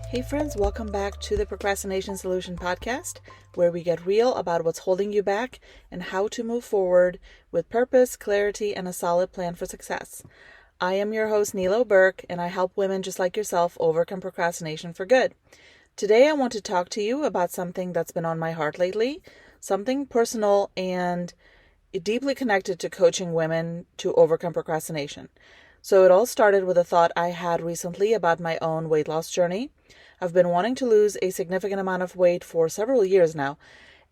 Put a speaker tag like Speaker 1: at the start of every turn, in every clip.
Speaker 1: Hey friends, welcome back to the Procrastination Solution Podcast, where we get real about what's holding you back and how to move forward with purpose, clarity, and a solid plan for success. I am your host, Nilo, and I help women just like yourself overcome procrastination for good. Today I want to talk to you about something that's been on my heart lately, something personal and deeply connected to coaching women to overcome procrastination. So it all started with a thought I had recently about my own weight loss journey. I've been wanting to lose a significant amount of weight for several years now,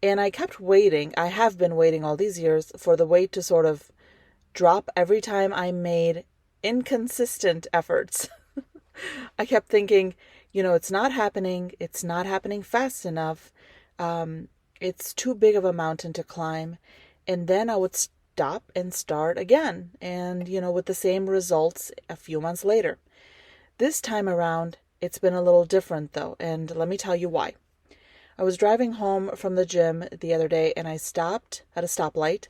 Speaker 1: and I kept waiting. I have been waiting all these years for the weight to sort of drop every time I made inconsistent efforts. I kept thinking, it's not happening. It's not happening fast enough. It's too big of a mountain to climb. And then I would stop and start again. And, with the same results a few months later. This time around, it's been a little different though. And let me tell you why. I was driving home from the gym the other day and I stopped at a stoplight.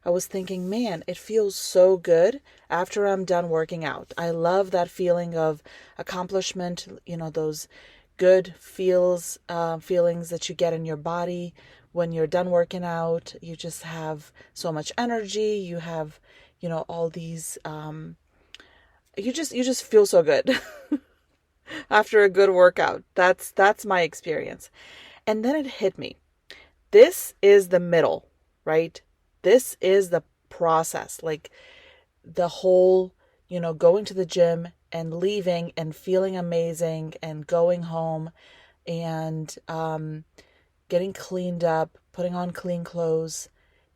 Speaker 1: I was thinking, man, it feels so good after I'm done working out. I love that feeling of accomplishment, those good feelings that you get in your body when you're done working out. You just have so much energy. You have, all these, you just feel so good after a good workout. That's my experience. And then it hit me. This is the middle, right? This is the process, like the whole, going to the gym and leaving and feeling amazing and going home and getting cleaned up, putting on clean clothes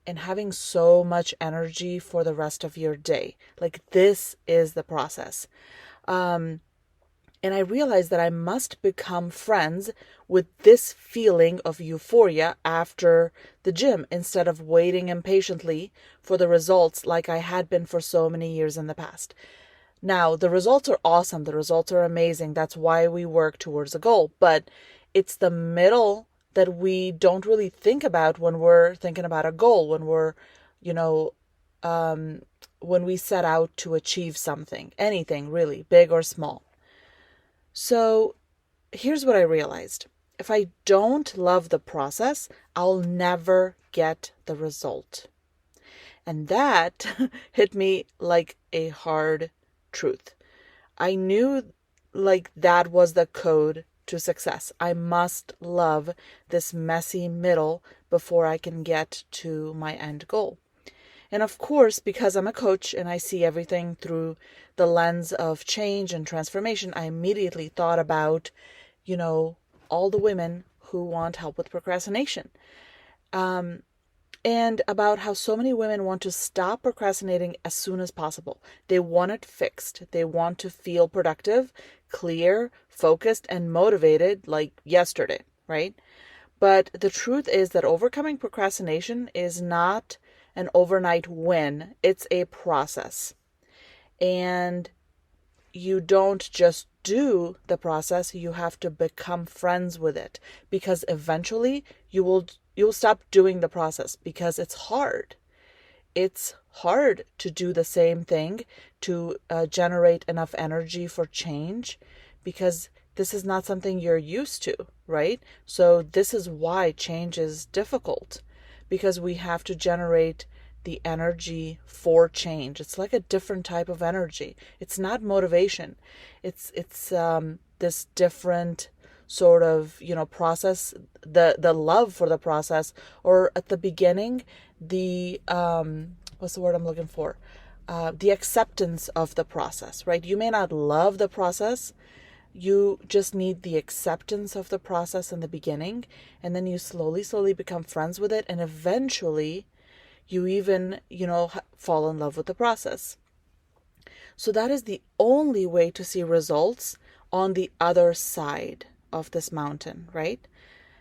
Speaker 1: and having so much energy for the rest of your day. Like this is the process. And I realized that I must become friends with this feeling of euphoria after the gym instead of waiting impatiently for the results like I had been for so many years in the past. Now, the results are awesome. The results are amazing. That's why we work towards a goal. But it's the middle that we don't really think about when we're thinking about a goal, when we're, when we set out to achieve something, anything really, big or small. So here's what I realized. If I don't love the process, I'll never get the result. And that hit me like a hard truth. I knew like that was the code to success. I must love this messy middle before I can get to my end goal. And of course, because I'm a coach and I see everything through the lens of change and transformation, I immediately thought about, all the women who want help with procrastination. And about how so many women want to stop procrastinating as soon as possible. They want it fixed. They want to feel productive, clear, focused, and motivated like yesterday, right? But the truth is that overcoming procrastination is not an overnight win. It's a process. And you don't just do the process, you have to become friends with it, because eventually you'll stop doing the process because it's hard. It's hard to do the same thing, to generate enough energy for change, because this is not something you're used to, right? So this is why change is difficult, because we have to generate the energy for change. It's like a different type of energy. It's not motivation. It's this different sort of, process, the love for the process, or at the beginning, the, what's the word I'm looking for? The acceptance of the process, right? You may not love the process. You just need the acceptance of the process in the beginning, and then you slowly become friends with it, and eventually you even, fall in love with the process. So that is the only way to see results on the other side of this mountain, right?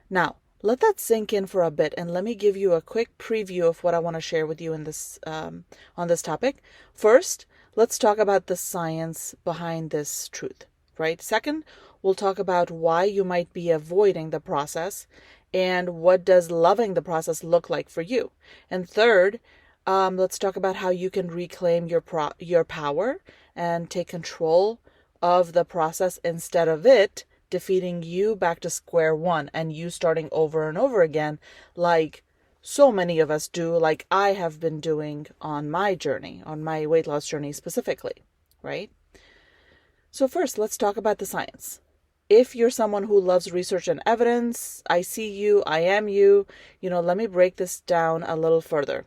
Speaker 1: Now, let that sink in for a bit, and let me give you a quick preview of what I want to share with you in this on this topic. First, let's talk about the science behind this truth, right? Second, we'll talk about why you might be avoiding the process and what does loving the process look like for you. And third, let's talk about how you can reclaim your power and take control of the process instead of it defeating you back to square one and you starting over and over again, like so many of us do, like I have been doing on my journey, on my weight loss journey specifically, right? So first, let's talk about the science. If you're someone who loves research and evidence, I see you, I am you, let me break this down a little further.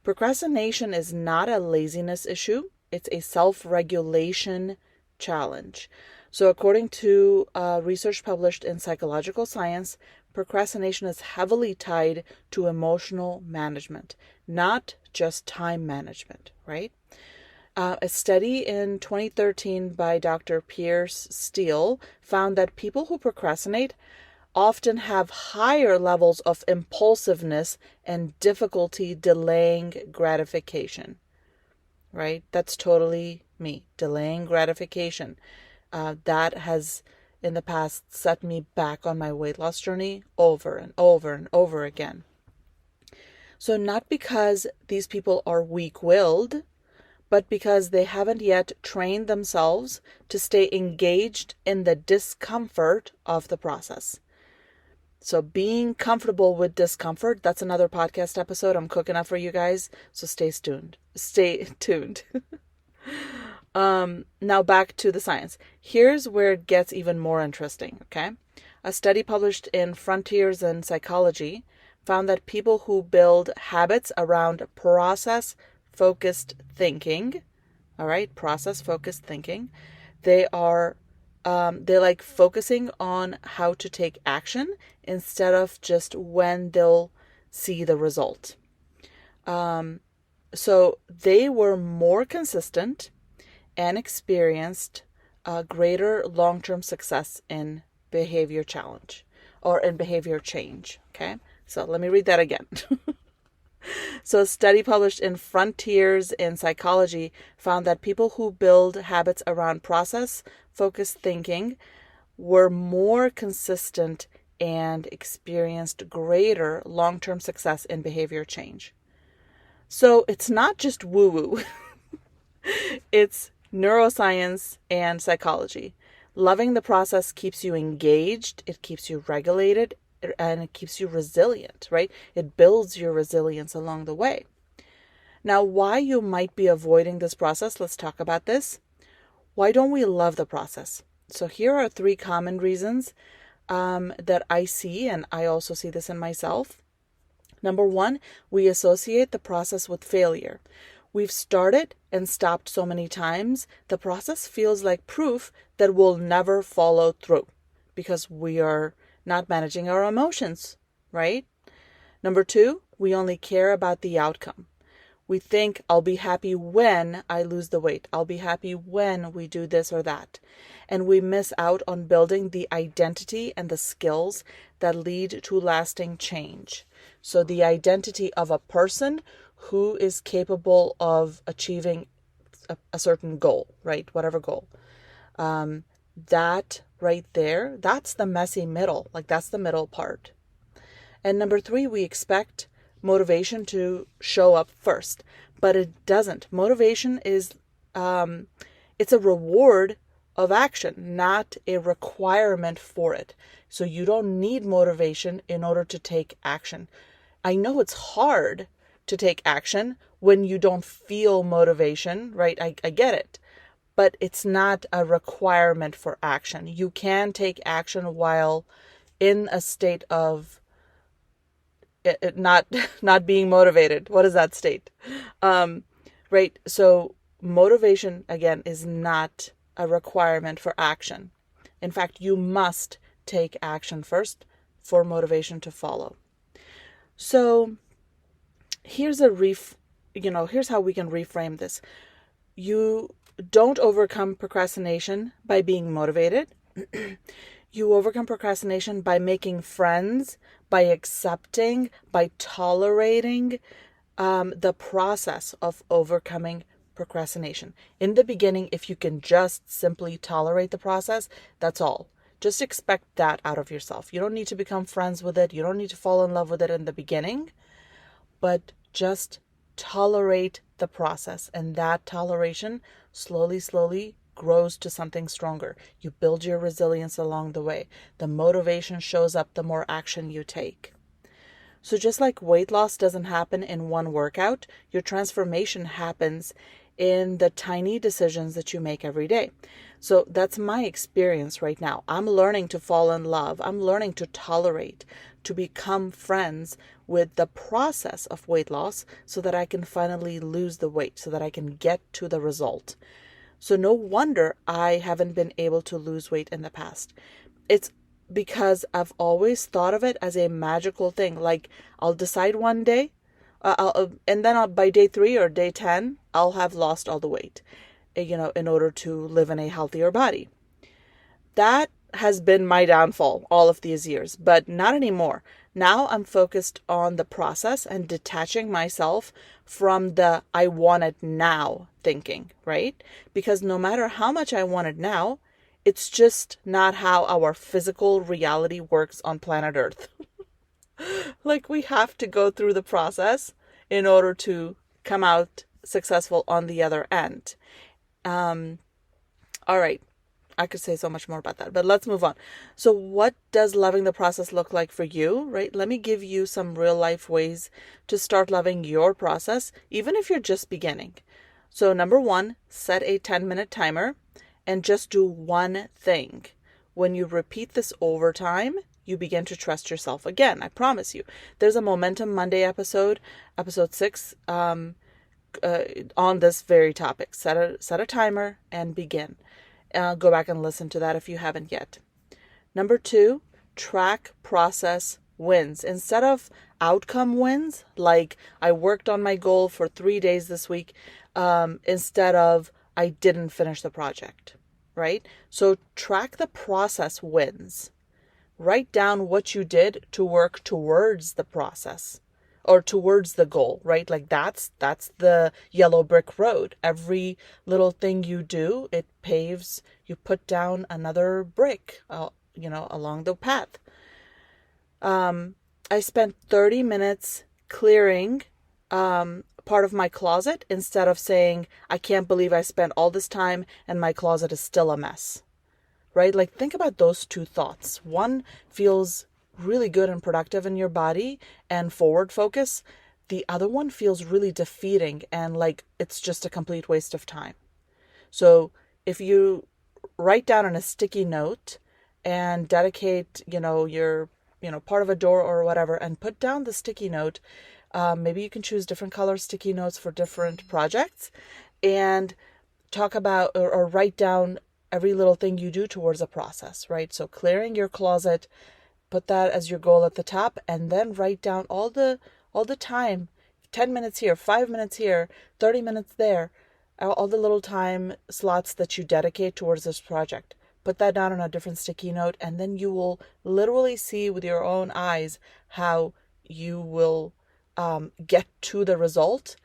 Speaker 1: Procrastination is not a laziness issue. It's a self-regulation challenge. So according to research published in Psychological Science, procrastination is heavily tied to emotional management, not just time management, right? A study in 2013 by Dr. Pierce Steele found that people who procrastinate often have higher levels of impulsiveness and difficulty delaying gratification, right? That's totally me, delaying gratification. That has in the past set me back on my weight loss journey over and over and over again. So not because these people are weak-willed, but because they haven't yet trained themselves to stay engaged in the discomfort of the process. So being comfortable with discomfort, that's another podcast episode I'm cooking up for you guys. So stay tuned. Stay tuned. Now back to the science. Here's where it gets even more interesting, okay? A study published in Frontiers in Psychology found that people who build habits around process-focused thinking, all right, process-focused thinking, they like focusing on how to take action instead of just when they'll see the result. So they were more consistent and experienced greater long-term success in behavior challenge or in behavior change. Okay, so let me read that again. So a study published in Frontiers in Psychology found that people who build habits around process-focused thinking were more consistent and experienced greater long-term success in behavior change. So it's not just woo-woo. It's neuroscience and psychology. Loving the process keeps you engaged, it keeps you regulated, and it keeps you resilient, right? It builds your resilience along the way. Now, why you might be avoiding this process, let's talk about this. Why don't we love the process? So here are 3 common reasons that I see, and I also see this in myself. Number 1, we associate the process with failure. We've started and stopped so many times, the process feels like proof that we'll never follow through because we are not managing our emotions, right? Number 2, we only care about the outcome. We think I'll be happy when I lose the weight. I'll be happy when we do this or that. And we miss out on building the identity and the skills that lead to lasting change. So the identity of a person who is capable of achieving a certain goal, right? Whatever goal. That right there, that's the messy middle. Like that's the middle part. And number 3, we expect motivation to show up first, but it doesn't. Motivation is, it's a reward of action, not a requirement for it. So you don't need motivation in order to take action. I know it's hard to take action when you don't feel motivation, right? I get it, but it's not a requirement for action. You can take action while in a state of it not being motivated. What is that state? Right. So motivation, again, is not a requirement for action. In fact, you must take action first for motivation to follow. So here's here's how we can reframe this. You don't overcome procrastination by being motivated. You overcome procrastination by making friends, by accepting, by tolerating the process of overcoming procrastination. In the beginning, if you can just simply tolerate the process, that's all. Just expect that out of yourself. You don't need to become friends with it. You don't need to fall in love with it in the beginning, but just tolerate the process. And that toleration slowly grows to something stronger. You build your resilience along the way. The motivation shows up the more action you take. So just like weight loss doesn't happen in one workout, your transformation happens in the tiny decisions that you make every day. So that's my experience right now. I'm learning to fall in love. I'm learning to tolerate, to become friends with the process of weight loss so that I can finally lose the weight, so that I can get to the result. So no wonder I haven't been able to lose weight in the past. It's because I've always thought of it as a magical thing. Like I'll decide one day, and then by day 3 or day 10, I'll have lost all the weight, in order to live in a healthier body. That has been my downfall all of these years, but not anymore. Now I'm focused on the process and detaching myself from the I want it now thinking, right? Because no matter how much I want it now, it's just not how our physical reality works on planet Earth. Like we have to go through the process in order to come out successful on the other end. All right. I could say so much more about that, but let's move on. So what does loving the process look like for you, right? Let me give you some real life ways to start loving your process, even if you're just beginning. So number 1, set a 10-minute timer and just do one thing. When you repeat this over time, you begin to trust yourself again. I promise you. There's a Momentum Monday episode 6, on this very topic. Set a timer and begin. Go back and listen to that if you haven't yet. Number 2, track process wins. Instead of outcome wins, like I worked on my goal for 3 days this week, instead of I didn't finish the project, right? So track the process wins. Write down what you did to work towards the process or towards the goal, right? Like that's the yellow brick road. Every little thing you do, it paves, you put down another brick, along the path. I spent 30 minutes clearing part of my closet instead of saying, I can't believe I spent all this time and my closet is still a mess, right? Like think about those two thoughts. One feels really good and productive in your body and forward focus. The other one feels really defeating and like it's just a complete waste of time. So if you write down on a sticky note and dedicate, your, part of a door or whatever, and put down the sticky note, maybe you can choose different color sticky notes for different projects and talk about or write down every little thing you do towards a process, right? So clearing your closet, put that as your goal at the top, and then write down all the time, 10 minutes here, 5 minutes here, 30 minutes there, all the little time slots that you dedicate towards this project. Put that down on a different sticky note, and then you will literally see with your own eyes how you will get to the result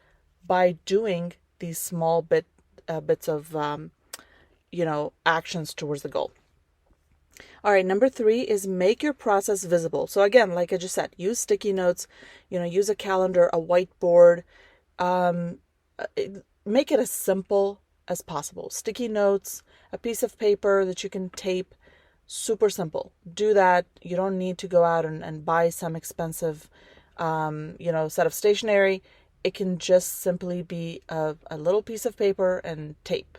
Speaker 1: by doing these small bits of actions towards the goal. All right, number 3 is make your process visible. So again, like I just said, use sticky notes, use a calendar, a whiteboard, make it as simple as possible. Sticky notes, a piece of paper that you can tape, super simple. Do that. You don't need to go out and buy some expensive, set of stationery. It can just simply be a little piece of paper and tape.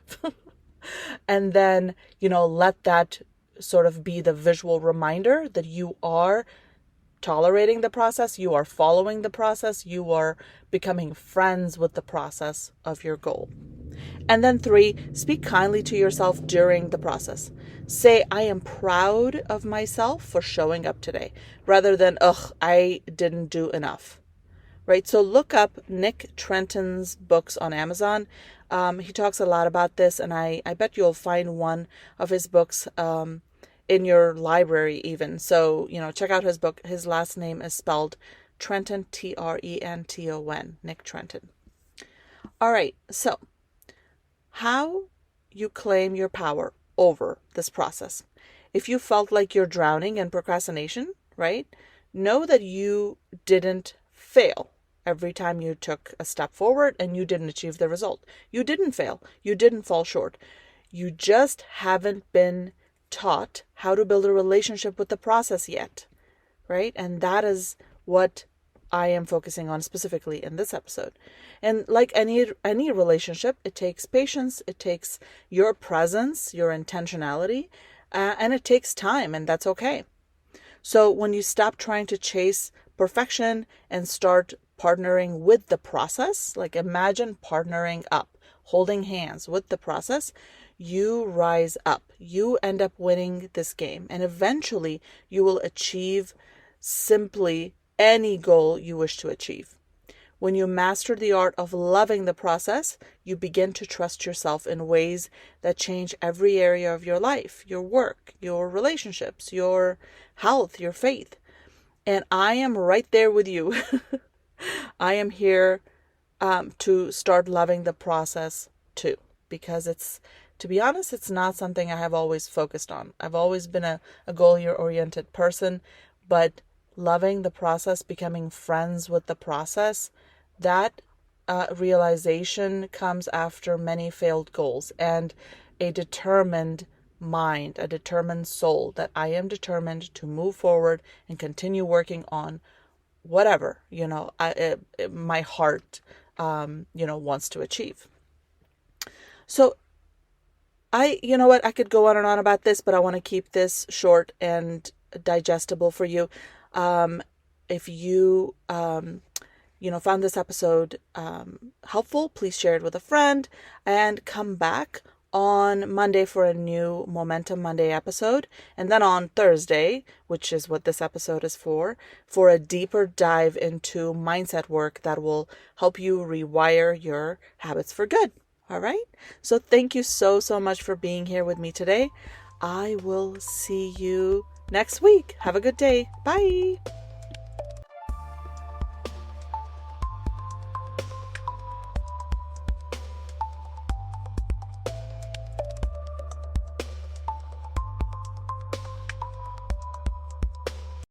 Speaker 1: And then, let that sort of be the visual reminder that you are tolerating the process, you are following the process, you are becoming friends with the process of your goal. And then 3, speak kindly to yourself during the process. Say, I am proud of myself for showing up today, rather than, I didn't do enough. Right? So look up Nick Trenton's books on Amazon. He talks a lot about this, and I bet you'll find one of his books in your library even. So, check out his book. His last name is spelled Trenton, Trenton, Nick Trenton. All right, so how you claim your power over this process. If you felt like you're drowning in procrastination, right, know that you didn't fail every time you took a step forward and you didn't achieve the result. You didn't fail. You didn't fall short. You just haven't been taught how to build a relationship with the process yet, right? And that is what I am focusing on specifically in this episode. And like any relationship, it takes patience, it takes your presence, your intentionality, and it takes time, and that's okay. So when you stop trying to chase perfection and start partnering with the process, like imagine partnering up, holding hands with the process, you rise up. You end up winning this game. And eventually you will achieve simply any goal you wish to achieve. When you master the art of loving the process, you begin to trust yourself in ways that change every area of your life, your work, your relationships, your health, your faith. And I am right there with you. I am here to start loving the process too, because to be honest, it's not something I have always focused on. I've always been a goal-oriented person, but loving the process, becoming friends with the process, that realization comes after many failed goals and a determined mind, a determined soul that I am determined to move forward and continue working on whatever, my heart, wants to achieve. So I could go on and on about this, but I want to keep this short and digestible for you. If you, found this episode helpful, please share it with a friend and come back on Monday for a new Momentum Monday episode. And then on Thursday, which is what this episode is for a deeper dive into mindset work that will help you rewire your habits for good. All right. So thank you so much for being here with me today. I will see you next week. Have a good day. Bye.